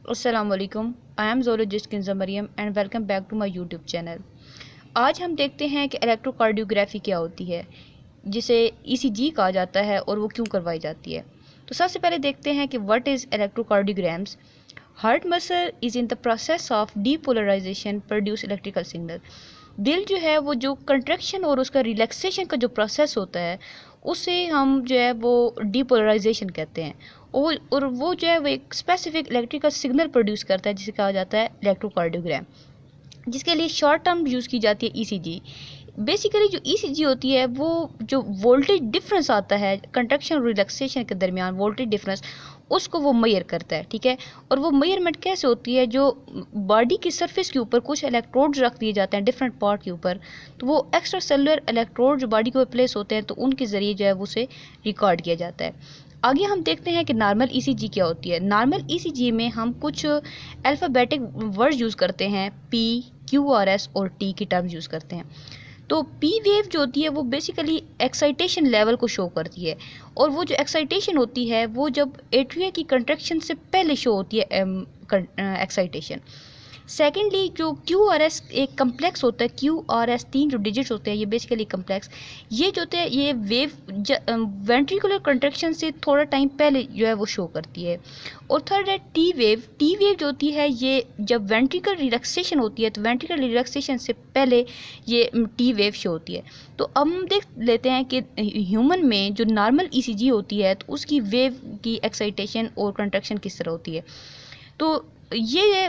अस्सलामुअलैकुम, I am zoologist Kinza Mariam and welcome back to my YouTube channel. आज हम देखते हैं कि इलेक्ट्रोकार्डियोग्राफी क्या होती है, जिसे ईसीजी कहा जाता है और वो क्यों करवाई जाती है। तो सबसे पहले देखते हैं कि what is electrocardiograms. Heart muscle is in the process of depolarisation produce electrical signal. दिल जो है वो जो कंट्रैक्शन और उसका रिलैक्सेशन का जो प्रोसेस होता है उसे हम जो है वो डीपोलराइजेशन कहते हैं। और वो जो है वो एक स्पेसिफिक इलेक्ट्रिकल सिग्नल प्रोड्यूस करता है जिसे कहा जाता है इलेक्ट्रोकार्डियोग्राम, जिसके लिए शॉर्ट टर्म यूज़ की जाती है ईसीजी। बेसिकली जो ईसीजी होती है वो जो वोल्टेज डिफरेंस आता है कंट्रैक्शन और रिलैक्सेशन के दरमियान, वोल्टेज डिफरेंस उसको वो मेजर करता है, ठीक है। और वो मेजरमेंट कैसे होती है, जो बॉडी की सरफेस के ऊपर कुछ इलेक्ट्रोड्स रख दिए जाते हैं डिफरेंट पार्ट के ऊपर, तो वो एक्स्ट्रा सेलुलर इलेक्ट्रोड जो बॉडी के प्लेस होते हैं तो उनके ज़रिए जो है वो उसे रिकॉर्ड किया जाता है। आगे हम देखते हैं कि नॉर्मल ईसीजी क्या होती है। नॉर्मल ईसीजी में हम कुछ अल्फ़ाबेटिक वर्ड यूज़ करते हैं, पी, क्यू, आर, एस और टी की टर्म्स यूज़ करते हैं। तो पी वेव जो होती है वो बेसिकली एक्साइटेशन लेवल को शो करती है, और वो जो एक्साइटेशन होती है वो जब एट्रिया की कंट्रैक्शन से पहले शो होती है एक्साइटेशन। सेकेंडली जो क्यू आर एस एक कम्प्लेक्स होता है, क्यू आर एस 3 जो डिजिट्स होते हैं ये बेसिकली कम्प्लेक्स, ये जो होते हैं ये वेव वेंट्रिकुलर कंट्रैक्शन से थोड़ा टाइम पहले जो है वो शो करती है। और थर्ड है टी वेव। टी वेव जो होती है ये जब वेंट्रिकल रिलैक्सेशन होती है तो वेंट्रिकल रिलैक्सेशन से पहले ये टी वेव शो होती है। तो अब हम देख लेते हैं कि ह्यूमन में जो नॉर्मल ईसीजी होती है तो उसकी वेव की एक्साइटेशन और कंट्रैक्शन किस तरह होती है। तो ये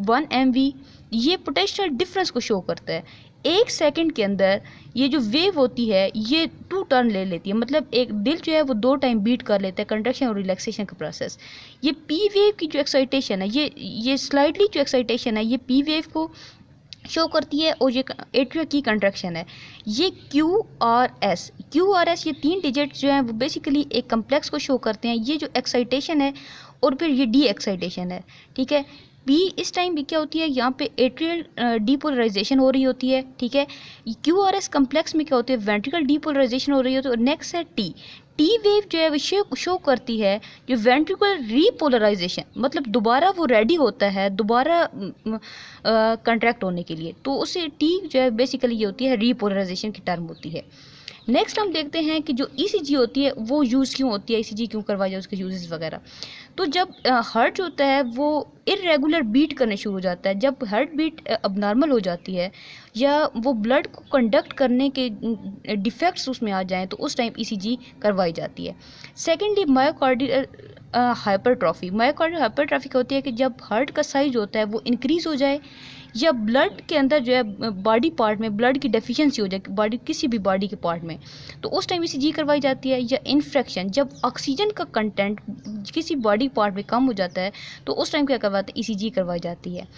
1 MV ये पोटेंशियल डिफरेंस को शो करता है। 1 सेकंड के अंदर ये जो वेव होती है ये 2 टर्न ले लेती है, मतलब एक दिल जो है वो 2 टाइम बीट कर लेता है, कंट्रैक्शन और रिलैक्सेशन का प्रोसेस। ये पी वेव की जो एक्साइटेशन है ये स्लाइटली जो एक्साइटेशन है ये पी वेव को शो करती है, और ये एट्रिया की कंट्रैक्शन है ये क्यू आर एस ये 3 डिजिट जो हैं वो बेसिकली एक कम्प्लेक्स को शो करते हैं। ये जो एक्साइटेशन है और फिर ये डी एक्साइटेशन है, ठीक है। पी इस टाइम भी क्या होती है, यहाँ पे एट्रियल डीपोलराइजेशन हो रही होती है, ठीक है। क्यू आर एस कम्प्लेक्स में क्या होती है, वेंट्रिकल डीपोलराइजेशन हो रही होती है। और नेक्स्ट है टी। टी वेव जो है वो शो करती है जो वेंट्रिकुलर रीपोलराइजेशन, मतलब दोबारा वो रेडी होता है दोबारा कंट्रैक्ट होने के लिए, तो उसे टी जो है बेसिकली ये होती है रीपोलराइजेशन की टर्म होती है। नेक्स्ट हम देखते हैं कि जो ईसीजी होती है वो यूज़ क्यों होती है, ईसीजी क्यों करवाया जाए, उसके यूजेस वगैरह। तो जब हार्ट होता है वो इरेगुलर बीट करने शुरू हो जाता है, जब हार्ट बीट अबनॉर्मल हो जाती है या वो ब्लड को कंडक्ट करने के डिफेक्ट्स उसमें आ जाएं तो उस टाइम ईसीजी करवाई जाती है। सेकेंडली मायोकार्डियल हाइपरट्रॉफी होती है कि जब हार्ट का साइज होता है वो इंक्रीज़ हो जाए, या ब्लड के अंदर जो है बॉडी पार्ट में ब्लड की डेफिशिएंसी हो जाए बॉडी किसी भी बॉडी के पार्ट में, तो उस टाइम ईसीजी करवाई जाती है। या इन्फेक्शन, जब ऑक्सीजन का कंटेंट किसी बॉडी पार्ट में कम हो जाता है तो उस टाइम क्या करवाते हैं, ईसीजी करवाई जाती है।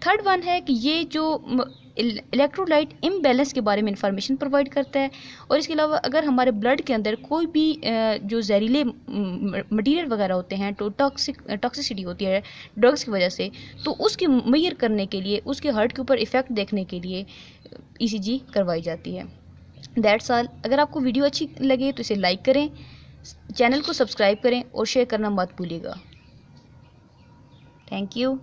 थर्ड वन है कि ये जो इलेक्ट्रोलाइट इम्बैलेंस के बारे में इंफॉर्मेशन प्रोवाइड करता है। और इसके अलावा अगर हमारे ब्लड के अंदर कोई भी जो जहरीले मटेरियल वगैरह होते हैं तो टॉक्सिसिटी होती है ड्रग्स की वजह से, तो उसकी मेजर करने के लिए उसके हार्ट के ऊपर इफ़ेक्ट देखने के लिए ईसीजी करवाई जाती है। That's all. अगर आपको वीडियो अच्छी लगे तो इसे लाइक करें, चैनल को सब्सक्राइब करें और शेयर करना मत भूलिएगा। Thank you.